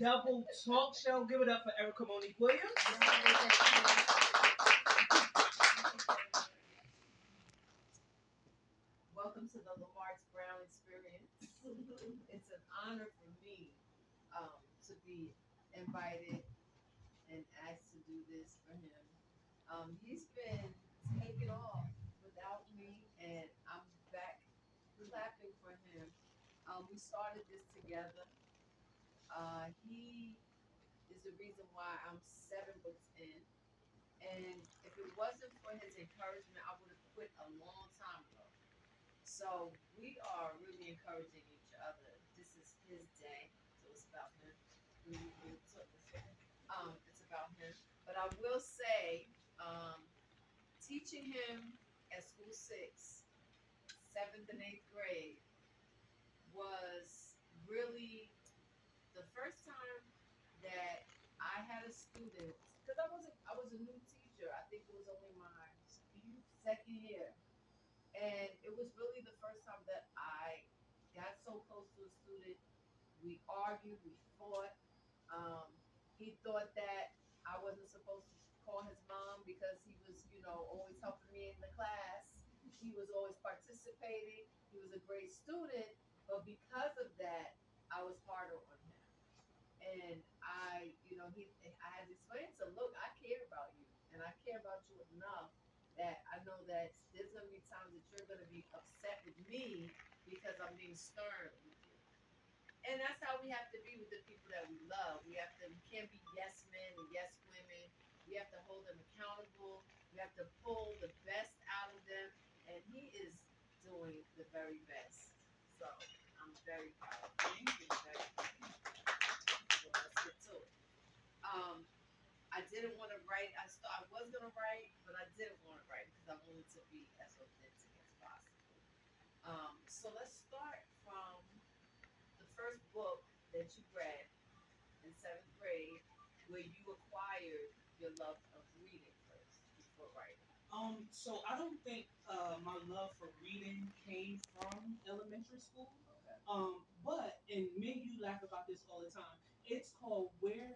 double talk show. Give it up for Erica Monique Williams. Welcome to the Lamartz Brown experience. It's an honor for me to be invited and asked to do this for him. He's been taken off without me, and I'm back clapping for him. We started this together. He is the reason why I'm 7 books in. And if it wasn't for his encouragement, I would have quit a long time ago. So we are really encouraging each other. This is his day, so it's about him. It's about him. But I will say, teaching him at school 6, 7th and 8th grade was really the first time that I had a student, because I was a new teacher. I think it was only my second year, and it was really the first time that I got so close to a student. We argued, we fought. Um, he thought that I wasn't supposed to call his mom because he was, always helping me in the class. He was always participating. He was a great student, but because of that, I was harder on him. And I had to explain to him, look, I care about you, and I care about you enough that I know that there's gonna be times that you're gonna be upset with me because I'm being stern with you. And that's how we have to be with the people that we love. We can't be yes men and yes women. We have to hold them accountable. We have to pull the best out of them. And he is doing the very best. So I'm very proud. Thank you. Very proud. So let's get to it. Um, I didn't want to write. I was gonna write, but I didn't want to write because I wanted to be as authentic as possible. So let's start from the first book that you read in 7th grade, where you acquired your love of reading first before writing. So I don't think my love for reading came from elementary school. Okay. But and me and you laugh about this all the time. It's called Where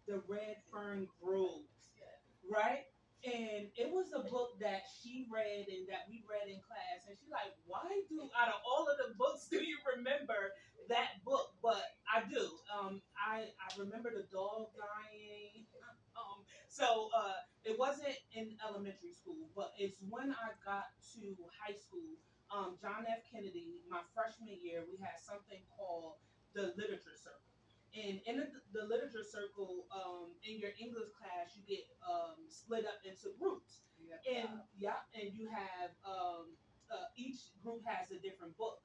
the Red Fern Grows, Yeah. right? And it was a book that she read and that we read in class. And she's like, why do, out of all of the books, do you remember that book? But I do. I remember the dog dying. It wasn't in elementary school, but it's when I got to high school. John F. Kennedy, my freshman year, we had something called the Literature Circle. And in the literature circle, in your English class, you get split up into groups, and yeah, and you have each group has a different book.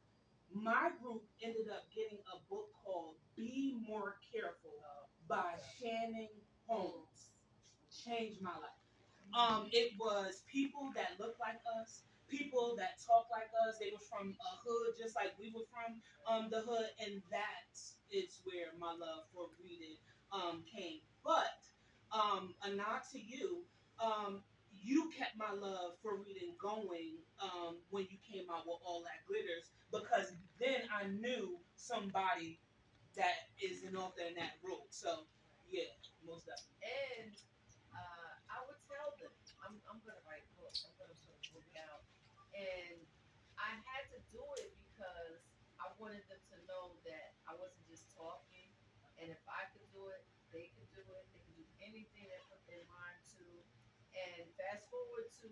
My group ended up getting a book called "Be More Careful" by Shannon Holmes. Changed my life. It was people that looked like us, people that talked like us. They were from a hood just like we were from the hood, and that is where my love for reading came. But a nod to you. You kept my love for reading going when you came out with All That Glitters, because then I knew somebody that is an author in that role. So yeah, most definitely. And I would tell them, I'm going to write books. I'm going to put a book out. And I had to do it because I wanted them to know that I wasn't just talking. And if I could do it, they could do it. They could do anything they put their mind to. And fast forward to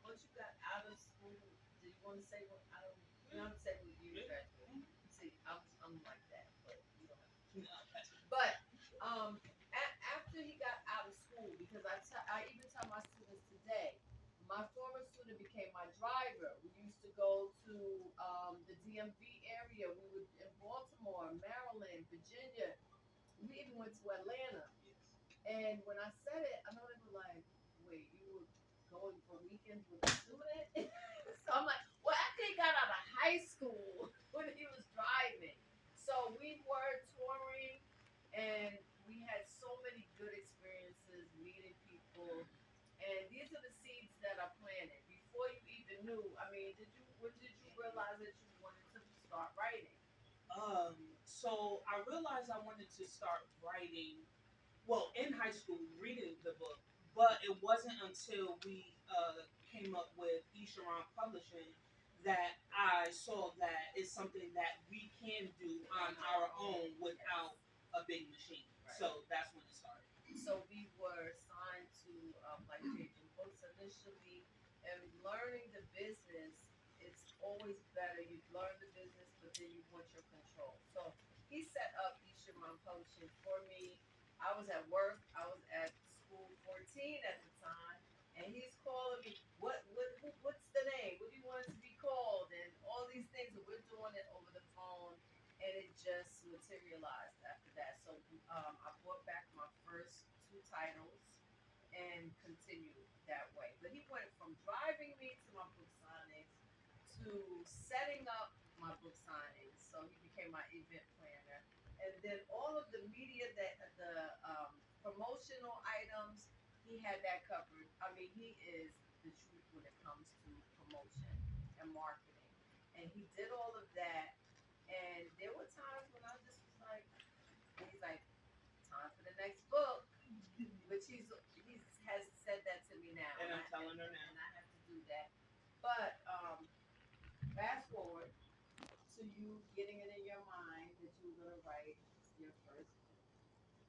once you got out of school, do you want to say what? I don't. You don't have to say what you graduated. See, I'm like that, but you don't have to. But after he got out of school, because I even tell my students today, my former student became my driver. We used to go to the DMV area. We would in Baltimore, Maryland, Virginia. We even went to Atlanta. And when I said it, I know they were like, "Wait, you were going for weekends with a student?" So I'm like, "Well, after he got out of high school, when he was driving." So we were touring, and we had so many good experiences meeting people. And these are the seeds that are planted before you even knew. I mean, when did you realize that you wanted to start writing? Um, So I realized I wanted to start writing, well, in high school, reading the book, but it wasn't until we came up with Isharon Publishing that I saw that it's something that we can do on On our our own own, without yes. a big machine. Right. So that's when it started. So we were signed to like changing books initially, and learning the business. It's always better. You learn the business, but then you want your control. So he set up Ishaman Publishing for me. I was at work. I was at school 14 at the time, and he's calling me. What's the name? What do you want it to be called? And all these things. And we're doing it over the phone, and it just materialized after that. So I bought back my first two titles and continued that way. But he went from driving me to my book signings to setting up my book signings. So he became my event planner, and then all of the media that the promotional items, he had that covered. I mean, he is the truth when it comes to promotion and marketing, and he did all of that. And there were times when I just was like, and he's like, time for the next book, which he's has said that to me now, And and I'm telling her now. I have to do that. But fast forward to you getting it in your mind that you were gonna write your first book.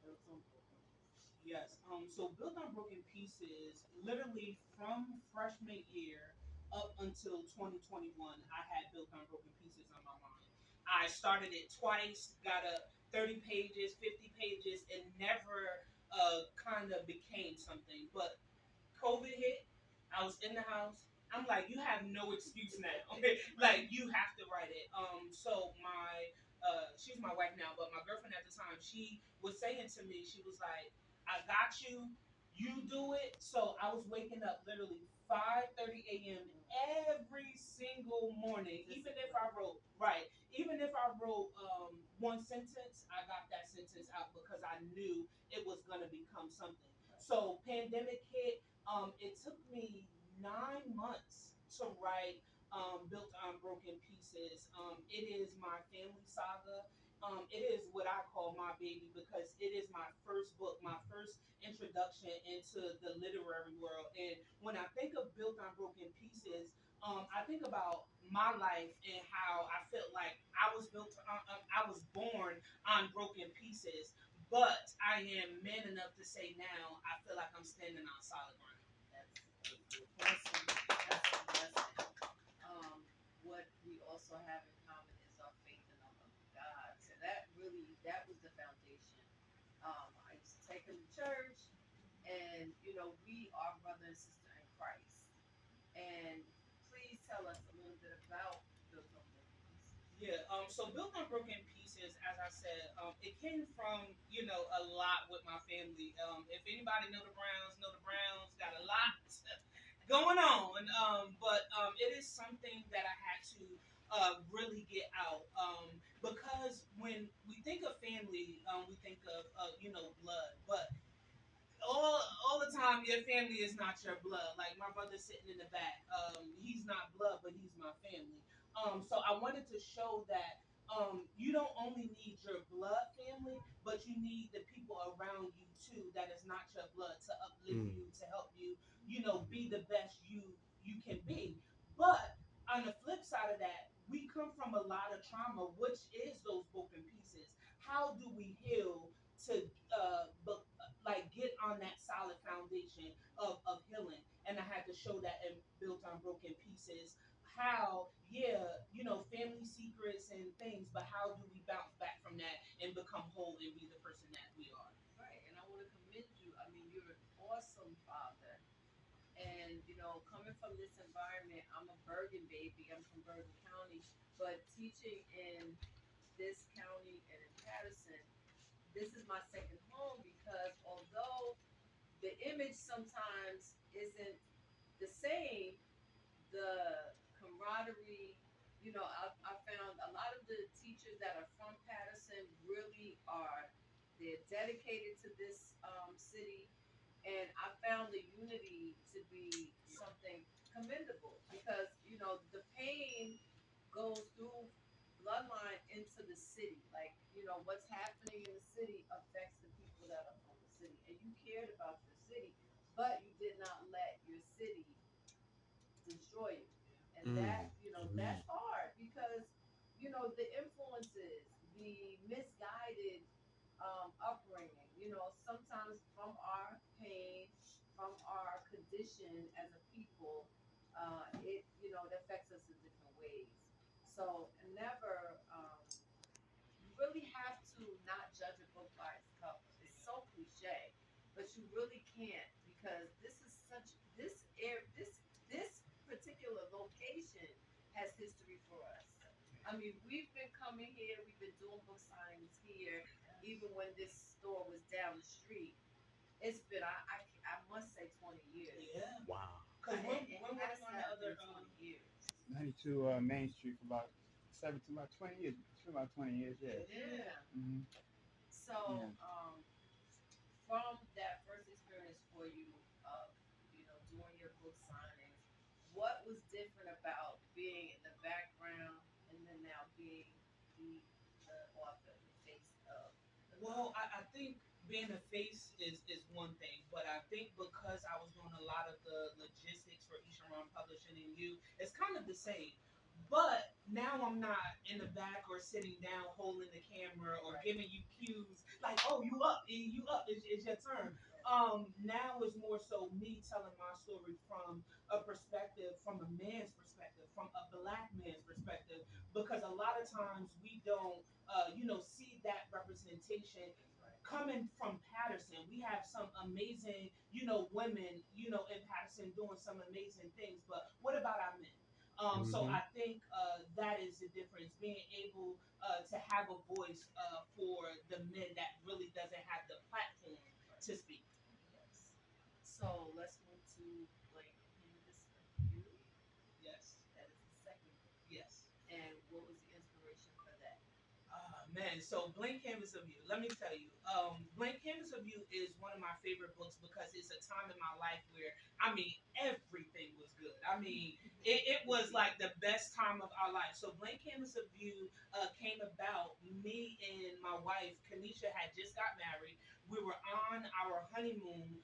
Built on broken pieces. Yes. So Built on Broken Pieces, literally from freshman year up until 2021, I had Built on Broken Pieces on my mind. I started it twice, got a 30 pages, 50 pages, and never kind of became something. But COVID hit. I was in the house. I'm like, you have no excuse now. Like you have to write it. So my she's my wife now, but my girlfriend at the time, she was saying to me, she was like, I got you. You do it. So I was waking up literally 5:30 a.m. every single morning, even if I wrote right, even if I wrote one sentence, I got that sentence out because I knew it was gonna become something. So pandemic hit, it took me 9 months to write Built on Broken Pieces. It is my family saga. It is what I call my baby because it is my first book, my first introduction into the literary world. And when I think of Built on Broken Pieces, I think about my life and how I felt like I was born on broken pieces, but I am man enough to say now I feel like I'm standing on solid ground. That's a blessing. That's a blessing. What we also have in common is our faith in our love of God. So that was the foundation. I used to take him to church, and we are brother and sister in Christ. And please tell us a little bit about Built on Broken Pieces. Yeah. So Built on Broken Pieces, as I said, it came from a lot with my family. If anybody know the Browns got a lot going on. But it is something that I had to really get out because when we think of family, we think of blood, but all the time your family is not your blood. Like my brother sitting in the back, he's not blood, but he's my family. So I wanted to show that you don't only need your blood family, but you need the people around you too that is not your blood to uplift Mm. you, to help you, be the best you can be. But on the flip side of that, we come from a lot of trauma, which is those broken pieces. How do we heal to like get on that solid foundation of healing? And I had to show that and Built on Broken Pieces how, yeah, family secrets and things, but how do we bounce back from that and become whole and be the person that we are? Right, and I want to commend you. I mean, you're an awesome father. And, coming from this environment, I'm a Bergen baby. I'm from Bergen County. But teaching in this county and in Paterson, this is my second home because although the image sometimes isn't the same, the camaraderie, I found a lot of the teachers that are from Patterson really are, they're dedicated to this city. And I found the unity to be something commendable because, the pain goes through bloodline into the city. Like, what's happening in the city affects the people that are from the city, and you cared about your city, but you did not let your city destroy you. And that, Amen. that's hard because, the influences, the misguided upbringing, sometimes from our pain, from our condition as a people, it affects us in different ways. So never, you really have to not judge a book by its cover. It's so cliche, but you really can't because this particular location has history for us. I mean, we've been coming here, we've been doing book signings here, even when this store was down the street. It's been I must say 20 years. Yeah. Wow. Because It when were has you to on the have other? been 20 years. 92 Main Street for about 20 years. It's been about 20 years, yeah. Yeah. Hmm. Yeah. So, from that first experience for you of doing your book signings, what was different about being in the background and then now being the author, the face of the Well, company? I think being a face is one thing, but I think because I was doing a lot of the logistics for Isharan Publishing and you, it's kind of the same. But now I'm not in the back or sitting down holding the camera or Right. giving you cues like, oh, you up, it's your turn. Yes. Now it's more so me telling my story from a perspective, from a man's perspective, from a black man's perspective, because a lot of times we don't see that representation Right. coming from Paterson. We have some amazing, women, in Paterson doing some amazing things. But what about our men? So Hmm. I think that is the difference. Being able to have a voice for the men that really doesn't have the platform Right. to speak. Yes. So let's move to Blank Canvas of You. Yes. That is the second book. Yes. And what was the inspiration for that? Man, so Blank Canvas of You. Let me tell you, Blank Canvas of You is one of my favorite books because it's a time in my life where, I mean, everything was good. I mean, it was like the best time of our life. So Blank Canvas of You came about. Me and my wife, Kanisha, had just got married. We were on our honeymoon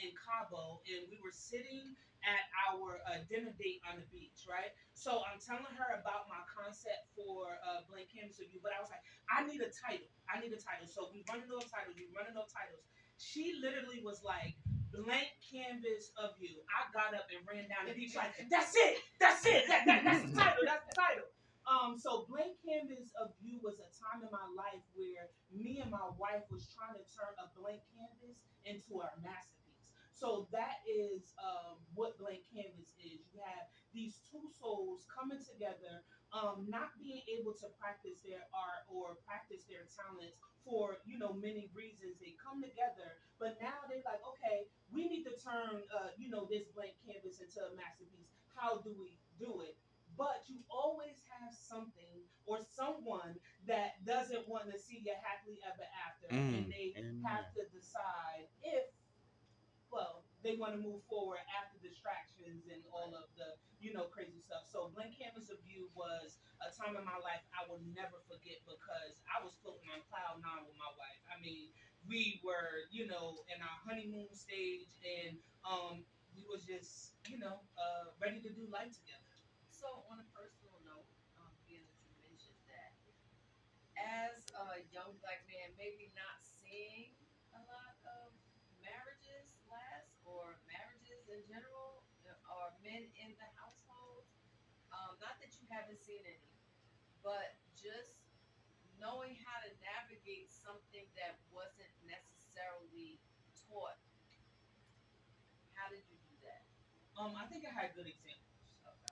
in Cabo, and we were sitting at our dinner date on the beach, right? So I'm telling her about my concept for Blank Canvas of You, but I was like, I need a title. I need a title. So we running those titles. We running those titles. She literally was like, blank canvas of you. I got up and ran down the beach like, that's it. That's it. That's the title. That's the title. So blank canvas of you was a time in my life where me and my wife was trying to turn a blank canvas into our masterpiece. So that is what blank canvas is. You have these two souls coming together, not being able to practice their art or practice their talents for many reasons. They come together, but now they're like, okay, we need to turn this blank canvas into a masterpiece. How do we do it? But you always have something or someone that doesn't want to see you happily ever after, and they have Amen. to decide if, well, they want to move forward after distractions and all Right. of the crazy stuff. So blank canvas of you was a time in my life I will never forget because I was floating on cloud nine with my wife. I mean, we were in our honeymoon stage, and we was just ready to do life together. So, on a personal note, being that you mentioned that, as a young black man, maybe not seeing a lot of marriages last or marriages in general, or men in the household, not that you haven't seen any, but just knowing how to navigate something that wasn't necessarily taught. How did you do that? I think I had good examples.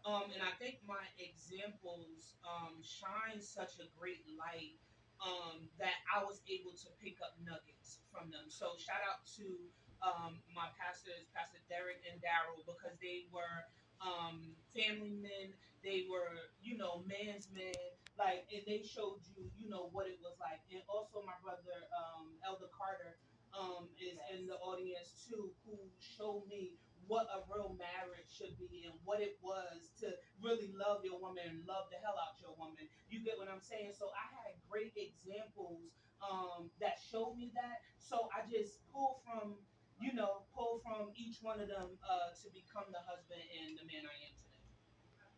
Okay. And I think my examples shine such a great light that I was able to pick up nuggets from them. So shout out to my pastors, Pastor Derek and Daryl, because they were family men. They were, man's men. Like, and they showed you, what it was like. And also my brother, Elder Carter, is in the Yes. audience too, who showed me what a real marriage should be and what it was to really love your woman and love the hell out your woman. You get what I'm saying? So I had great examples that showed me that. So I just pull from each one of them to become the husband and the man I am today. Okay.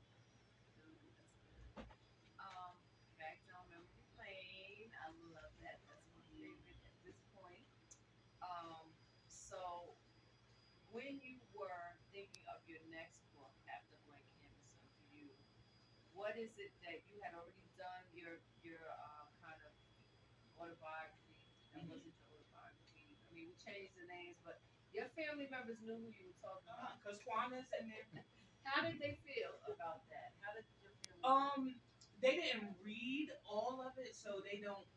That's good. Um, Back down memory lane. I love that. That's my favorite at this point. So when you were thinking of your next book after Blank Canvas of You, what is it that you had already done your kind of autobiography? That Mm-hmm. wasn't your autobiography. I mean, we changed the names, but your family members knew who you were talking about. Because Juana's in there. How did they feel about that? How did your family feel? Um, they didn't read all of it, so they don't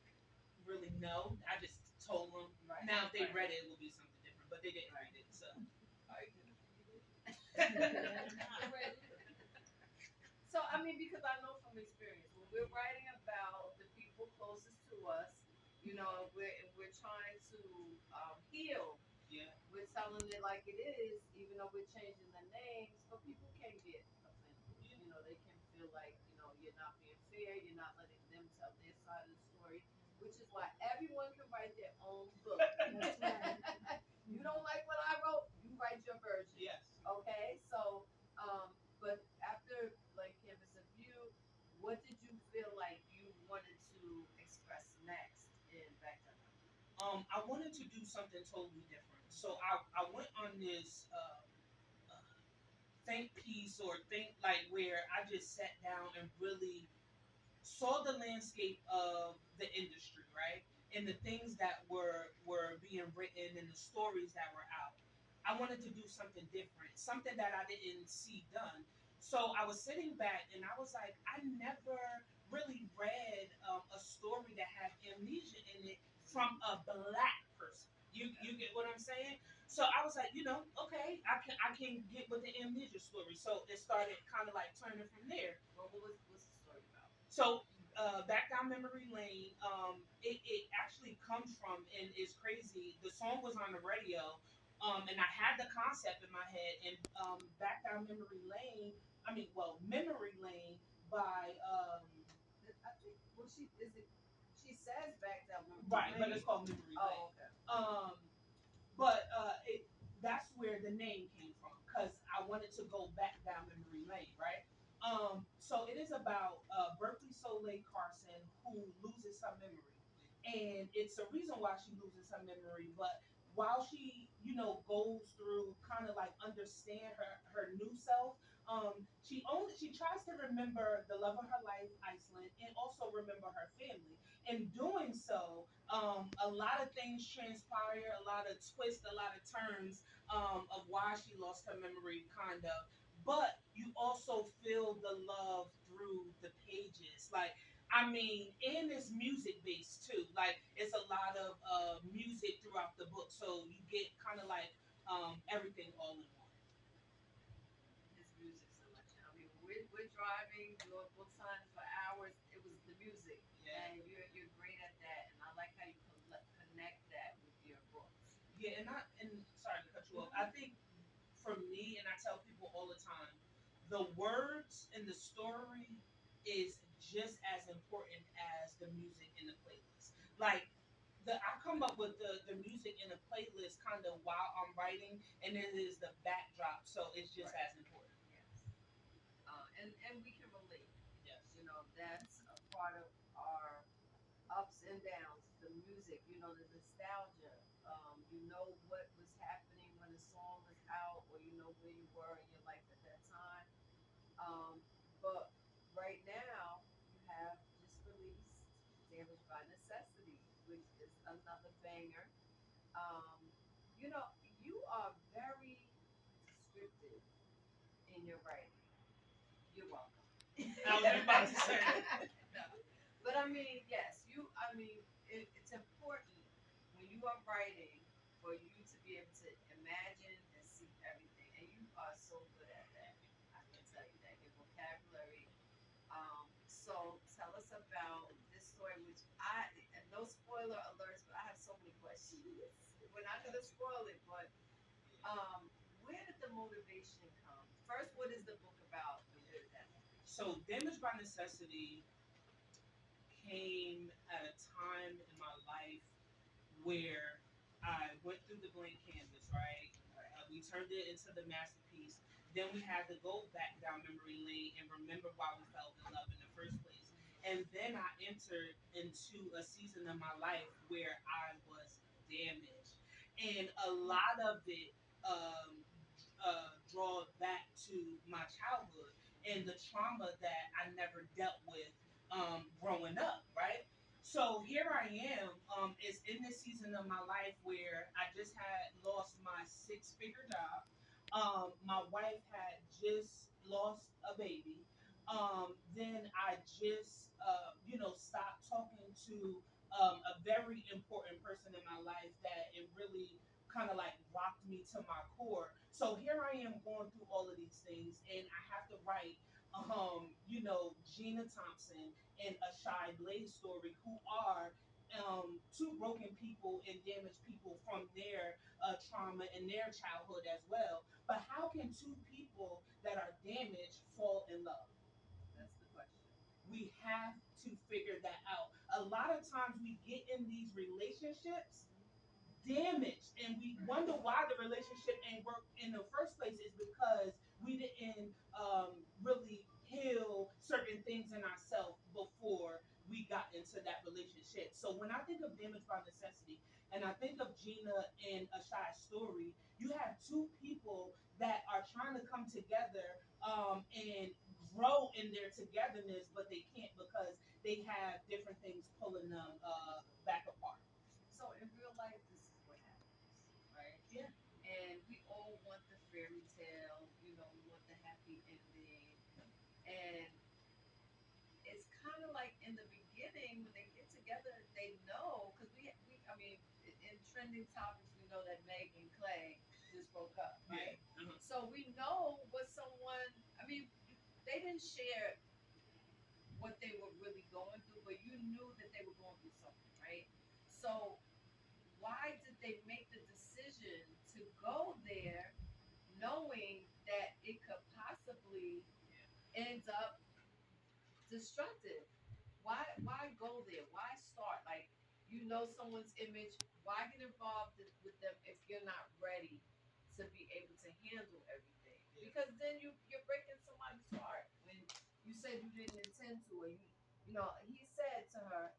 really know. I just told them. Right, Now, if they right, read it, it will be something different, but they didn't right. read it, so. Are you gonna read it? Yeah. I read it. So I mean, because I know from experience, when we're writing about the people closest to us, we're trying to heal. Yeah. We're telling it like it is, even though we're changing the names, but people can get offended. Yeah. They can feel like you're not being fair. You're not letting them tell their side of the story, which is why everyone can write their own book. That's right. You don't like what I wrote, you write your version. Yes. Okay, so but after Blank Canvas of You, what did you feel like you wanted to express next in Back to Memory? I wanted to do something totally different. So I went on this think piece or think like where I just sat down and really saw the landscape of the industry, right? And the things that were being written and the stories that were out. I wanted to do something different, something that I didn't see done. So I was sitting back and I was like, I never really read a story that had amnesia in it from a black person. You get what I'm saying? So I was like, okay, I can get with the amnesia story. So it started kind of like turning from there. Well, what's the story about? So back down memory lane, it actually comes from and is crazy. The song was on the radio, and I had the concept in my head. And back down memory lane, I mean, well, memory lane by I think. Well, she is it. She says Back Down Memory right, but it's Lane. called memory lane. Oh, okay. But that's where the name came from because I wanted to go back down memory lane, right? So it is about Berkeley Soleil Carson who loses her memory, and it's a reason why she loses her memory. But while she, goes through kind of like understand her new self, she tries to remember the love of her life, Iceland, and also remember her family. In doing so, a lot of things transpire, a lot of twists, a lot of turns of why she lost her memory, kind of. But you also feel the love through the pages. Like, I mean, and it's music based too. Like, it's a lot of music throughout the book. So you get kind of like everything all in one. His music selection. I mean, we're driving, doing book signs for hours. It was the music, Yeah. and you're great at that. And I like how you connect that with your books. Yeah, and sorry to cut you off. I Mm-hmm. think for me, and I tell people all the time, the words and the story is just as important as the music in the playlist. Like I come up with the music in the playlist kind of while I'm writing, and it is the backdrop, so it's just Right. as important. Yes. And we can relate. Yes. That's a part of our ups and downs. The music, the nostalgia. You know what was happening when the song was out, or you know where you were in your life at that time. Um, but right now, you have just released Damaged by Necessity, which is another banger. Um, you are very descriptive in your writing. You're welcome. I was about to say. No. But I mean, yes, I mean, it's important when you are writing for you to be able to imagine and see everything. And you are so good at that. Thank you. I can Thank you. tell you that. Your vocabulary. So tell us about this story, which and no spoiler alerts, but I have so many questions. We're not going to spoil it, but Yeah. where did the motivation come? First, what is the book about, and where did that? So damage by necessity came at a time in my life where I went through the blank canvas, right? We turned it into the masterpiece. Then we had to go back down memory lane and remember why we fell in love in the first place. And then I entered into a season of my life where I was damaged. And a lot of it draw back to my childhood and the trauma that I never dealt with growing up, right? So here I am. It's in this season of my life where I just had lost my six-figure job. My wife had just lost a baby. Then I just, stopped talking to a very important person in my life that it really kind of like rocked me to my core. So here I am going through all of these things, and I have to write, Gina Thompson and a Shy Blaze story, who are two broken people and damaged people from their trauma and their childhood as well. But how can two people that are damaged fall in love? That's the question. We have to figure that out. A lot of times we get in these relationships damaged and we wonder why the relationship ain't work in the first place is because we didn't really heal certain things in ourselves before we got into that relationship. So when I think of damage by necessity and I think of Gina and Ashai's story, you have two people that are trying to come together and grow in their togetherness, but they can't because they have different things pulling them back apart. So in real life, this is what happens, right? Yeah. And we all want the fairy tale, we want the happy ending. And it's kind of like in the beginning when they get together, they know because I mean, in trending topics, we know that Meg and Clay just broke up, Yeah. right? So we know what someone. I mean, they didn't share what they were really going through, but you knew that they were going through something, right? So why did they make the decision to go there knowing that it could possibly end up destructive? Why go there? Why start? Like, someone's image. Why get involved with them if you're not ready to be able to handle everything? Because then you're breaking somebody's heart when you said you didn't intend to, or he said to her,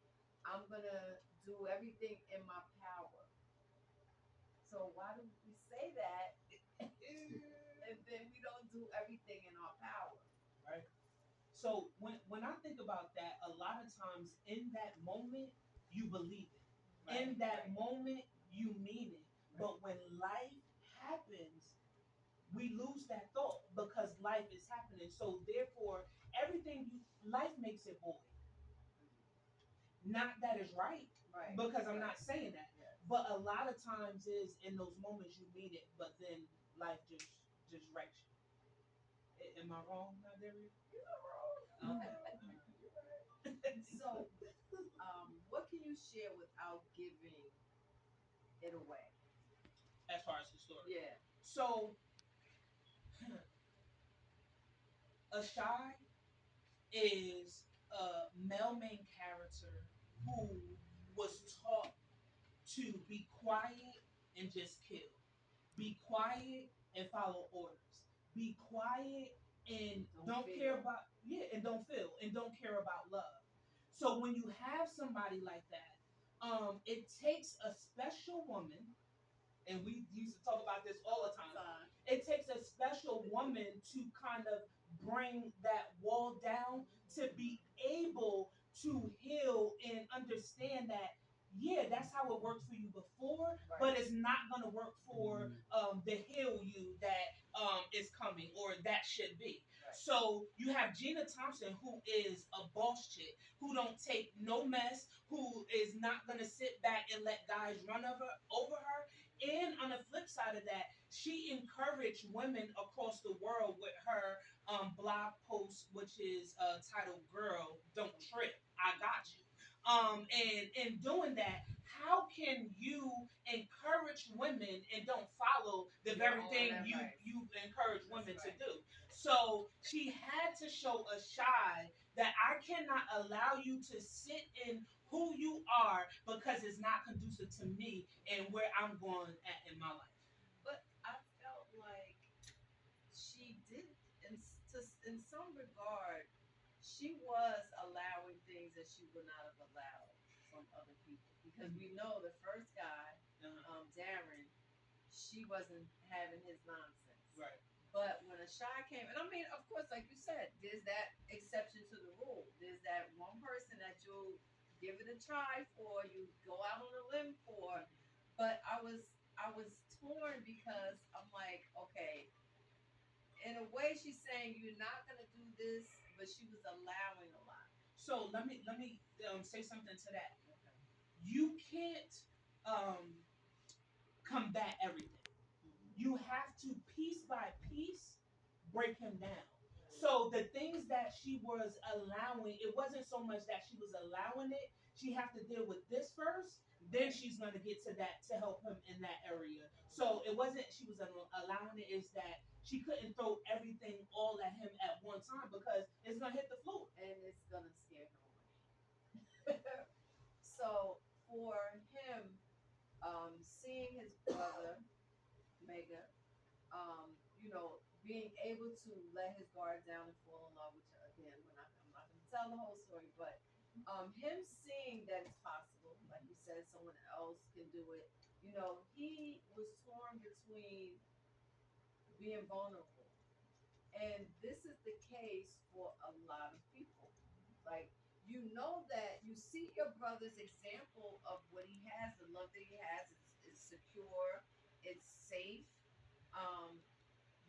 "I'm gonna do everything in my power." So why do we say that and then we don't do everything in our power? Right. So when I think about that, a lot of times in that moment you believe it. Right, In that right, moment you mean it. right. But when life happens, we lose that thought because life is happening. So therefore, everything you life makes it void. Not that is right, Right. because I'm Right. not saying that. Yes. But a lot of times is in those moments you mean it, but then life just wrecks you. Am I wrong, Naderia? You're not wrong. Okay. You're right. So, what can you share without giving it away? As far as the story. Yeah. So a shy is a male main character who was taught to be quiet and just kill. Be quiet and follow orders. Be quiet and don't care feel. about and don't feel and don't care about love. So when you have somebody like that, it takes a special woman, and we used to talk about this all the time. It takes a special woman to kind of bring that wall down to be able to heal and understand that, yeah, that's how it worked for you before, Right. but it's not going to work for the heal you that is coming or that should be. Right. So you have Gina Thompson, who is a boss chick, who don't take no mess, who is not going to sit back and let guys run over her. And on the flip side of that, she encouraged women across the world with her blog post, which is titled "Girl, Don't Trip, I Got You." And in doing that, how can you encourage women and don't follow the very thing you encourage women to do? So she had to show a shy that I cannot allow you to sit in who you are because it's not conducive to me and where I'm going at in my life. But I felt like she did, in some regard, she was allowing things that she would not have allowed from other people. Because we know the first guy, Darren, she wasn't having his nonsense. Right. But when a shy came, and I mean, of course, like you said, there's that exception to the rule. There's that one person that you'll give it a try for, you go out on a limb for. But I was torn because I'm like, okay, in a way, she's saying you're not gonna do this, but she was allowing a lot. So let me say something to that. You can't um, combat everything. You have to piece by piece break him down. So the things that she was allowing, it wasn't so much that she was allowing it. She have to deal with this first, then she's going to get to that to help him in that area. So it wasn't she was allowing it, is that she couldn't throw everything all at him at one time because it's going to hit the floor. And it's gonna scare him away. So for him, seeing his brother Mega, being able to let his guard down and fall in love, which again, I'm not going to tell the whole story, but him seeing that it's possible, like you said, someone else can do it. He was torn between being vulnerable, and this is the case for a lot of people. Like, that you see your brother's example of what he has, the love that he has is secure, it's safe. Um,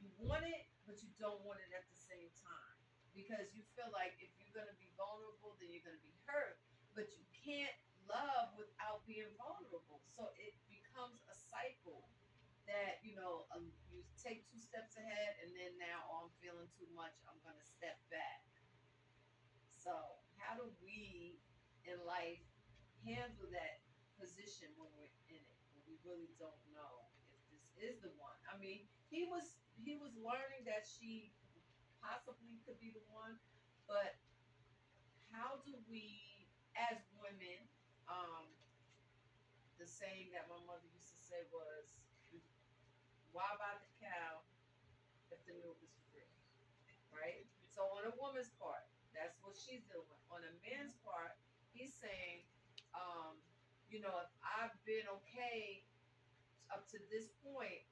you want it, but you don't want it at the same time because you feel like if you're going to be vulnerable, then you're going to be hurt. But you can't love without being vulnerable. So it becomes a cycle that you take two steps ahead, and then now, oh, I'm feeling too much, I'm going to step back. So how do we in life handle that position when we're in it, when we really don't know if this is the one? I mean, he was learning that she possibly could be the one, but how do we, as women, um, the saying that my mother used to say was, "Why buy the cow if the milk is free?" Right? So on a woman's part, that's what she's dealing with. On a man's part, he's saying, if I've been okay up to this point,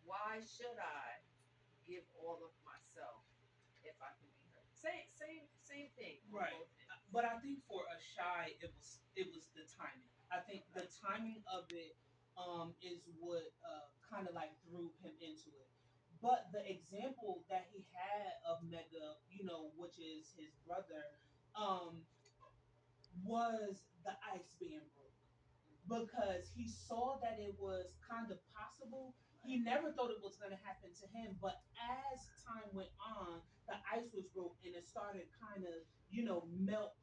why should I give all of myself if I can be hurt? Same thing on Right. both ends. But I think for a shy, it was the timing. I think the timing of it is what kind of like threw him into it. But the example that he had of Mega, which is his brother, um, was the ice being broke because he saw that it was kind of possible. He never thought it was going to happen to him, but as time went on, the ice was broke and it started kind of, melt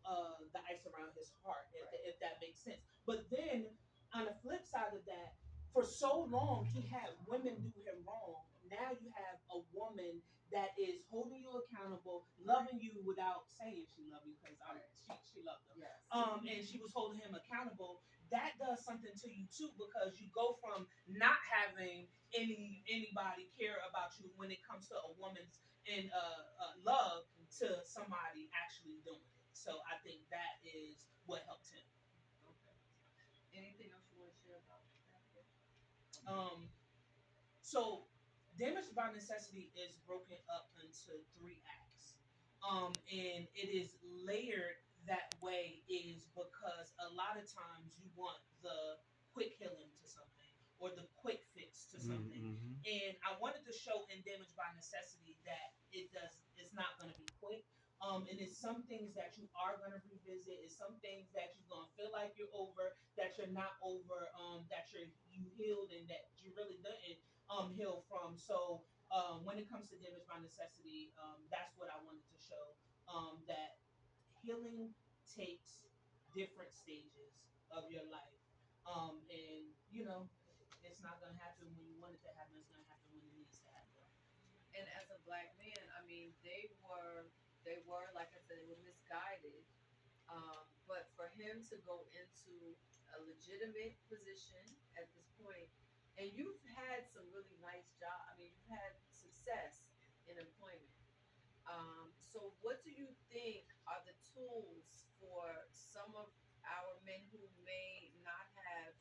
the ice around his heart, if that makes sense. But then on the flip side of that, for so long he had women do him wrong. Now you have a woman that is holding you accountable, loving you without saying she loved you because she loved him. Yes. And she was holding him accountable. That does something to you too because you go from not having anybody care about you when it comes to a woman's in love to somebody actually doing it. So I think that is what helped him. Okay. Anything else you want to share about that? Um, So, damage by necessity is broken up into three acts. And it is layered that way is because a lot of times you want the quick healing to something or the quick fix to something. Mm-hmm. And I wanted to show in damage by necessity that it's not going to be quick. And it's some things that you are going to revisit. It's some things that you're going to feel like you're over, that you're not over, that you healed and that you really didn't heal from. So when it comes to damage by necessity, that's what I wanted to show. That healing takes different stages of your life, and it's not gonna happen when you want it to happen. It's gonna happen when it needs to happen. And as a black man, I mean, they were like I said, they were misguided. But for him to go into a legitimate position at this point, and you've had some really nice job. I mean, you've had success in employment. So what do you think are the tools for some of our men who may not have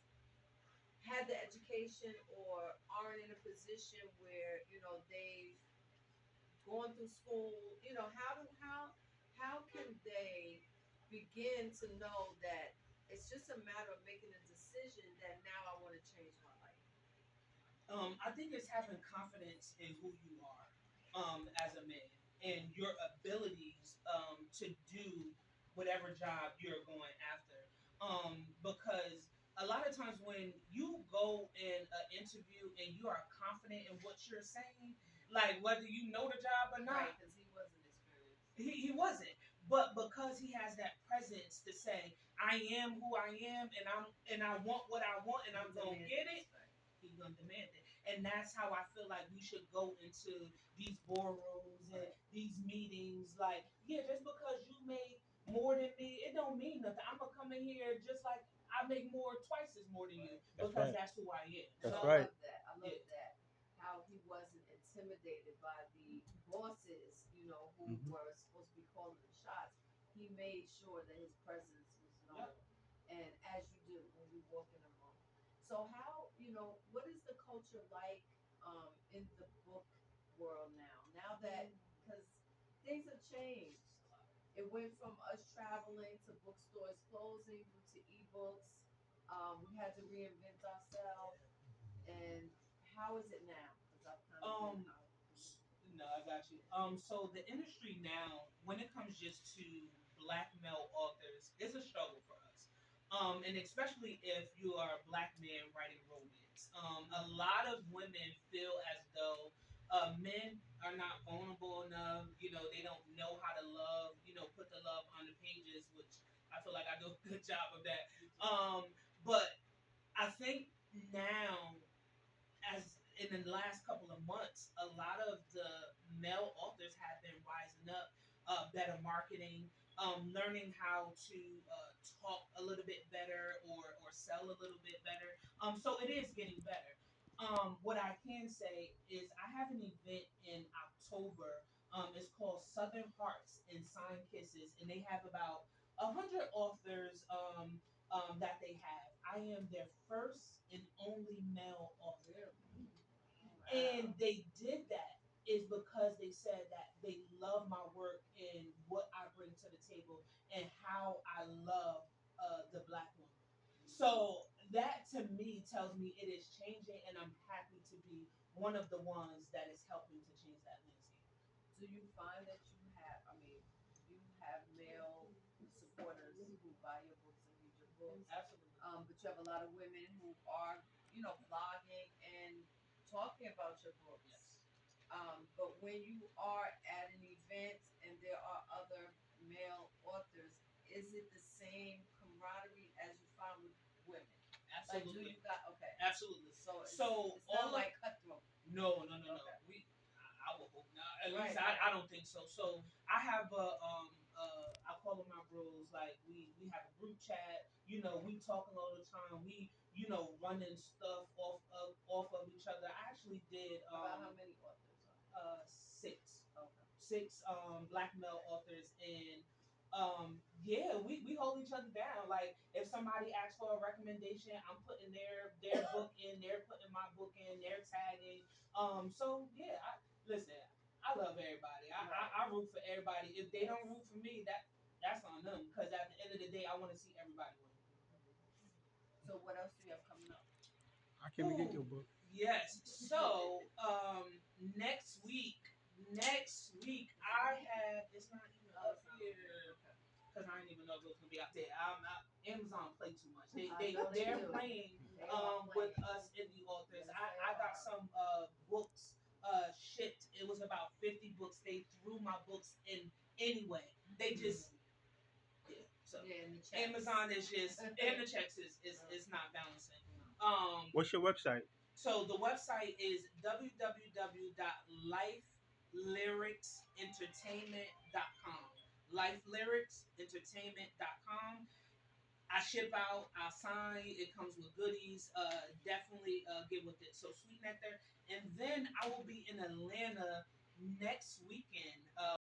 had the education or aren't in a position where they've going through school, how can they begin to know that it's just a matter of making a decision that now I want to change my life? I think it's having confidence in who you are as a man and your abilities to do whatever job you're going after. Because a lot of times when you go in an interview and you are confident in what you're saying, like whether you know the job or not, Right, because he wasn't experienced. he wasn't. But because he has that presence to say, I am who I am and I want what I want and I'm gonna get it, he's gonna demand it. And that's how I feel like we should go into these boardrooms and these meetings. Like, yeah, just because you make more than me, it don't mean nothing. I'm gonna come in here just like I make more twice as more than you That's because right. that's who I am. That's So I right. love that. I love that. How he wasn't intimidated by the bosses, who Hmm. were supposed to be calling the shots. He made sure that his presence was known. Yep. And as you do when you walk in a room. So what is the culture like in the book world now? Now that because things have changed. It went from us traveling to bookstores closing due to ebooks. We had to reinvent ourselves. And how is it now? Because I've kind of been Um, out. no, I got you. So the industry now, when it comes just to black male authors, it's a struggle for us. And especially if you are a black man writing romance. A lot of women feel as though men are not vulnerable enough. You know, they don't know how to love. You know, put the love on the pages, which I feel like I do a good job of that. But I think now as in the last couple of months, a lot of the male authors have been rising up, better marketing, learning how to talk a little bit better or sell a little bit better. So it is getting better. What I can say is I have an event in October. It's called Southern Hearts and Sign Kisses, and they have about 100 authors that they have. I am their first and only male author. Wow. And they did that is because they said that they love my work and what I bring to the table and how I love the black woman. So that to me tells me it is changing, and I'm happy to be one of the ones that is helping to change that landscape. Do you find that you have male supporters who buy your books and read your books, Absolutely. but you have a lot of women who are, blogging and talking about your books. Yes. But when you are at an event and there are other male authors, is it the same camaraderie as you find with women? Like, do Absolutely. you got okay? Absolutely. So So it's not all of like cutthroat. no. Okay. I would hope not. At Right, least right. I don't think so. So I have I call them my bros. Like we have a group chat. You know, we talking all the time. We running stuff off of each other. I actually did About how many authors are six there? Okay. six black male authors and yeah we hold each other down. Like if somebody asks for a recommendation, I'm putting their book in, they're putting my book in, they're tagging. So yeah, listen, I love everybody. I root for everybody. If they don't root for me, that's on them, because at the end of the day I want to see everybody win. So what else do you have coming up? How can we get your Ooh, book? yes. So next week, I have. It's not even Oh, up it's not on there. here Okay. because I didn't even know if it was gonna be out there. Amazon play too much. I know they They're do. playing They are with playing. us indie authors. Yes, they I got are. some books shipped. It was about 50 books. They threw my books in anyway. They just yeah. So Yeah, in the checks. Amazon is just and the checks is not balancing. Um, What's your website? so the website is lifelyricsentertainment.com. Lifelyricsentertainment.com. I ship out, I sign, it comes with goodies. Definitely get with it. So Sweet Nectar. And then I will be in Atlanta next weekend.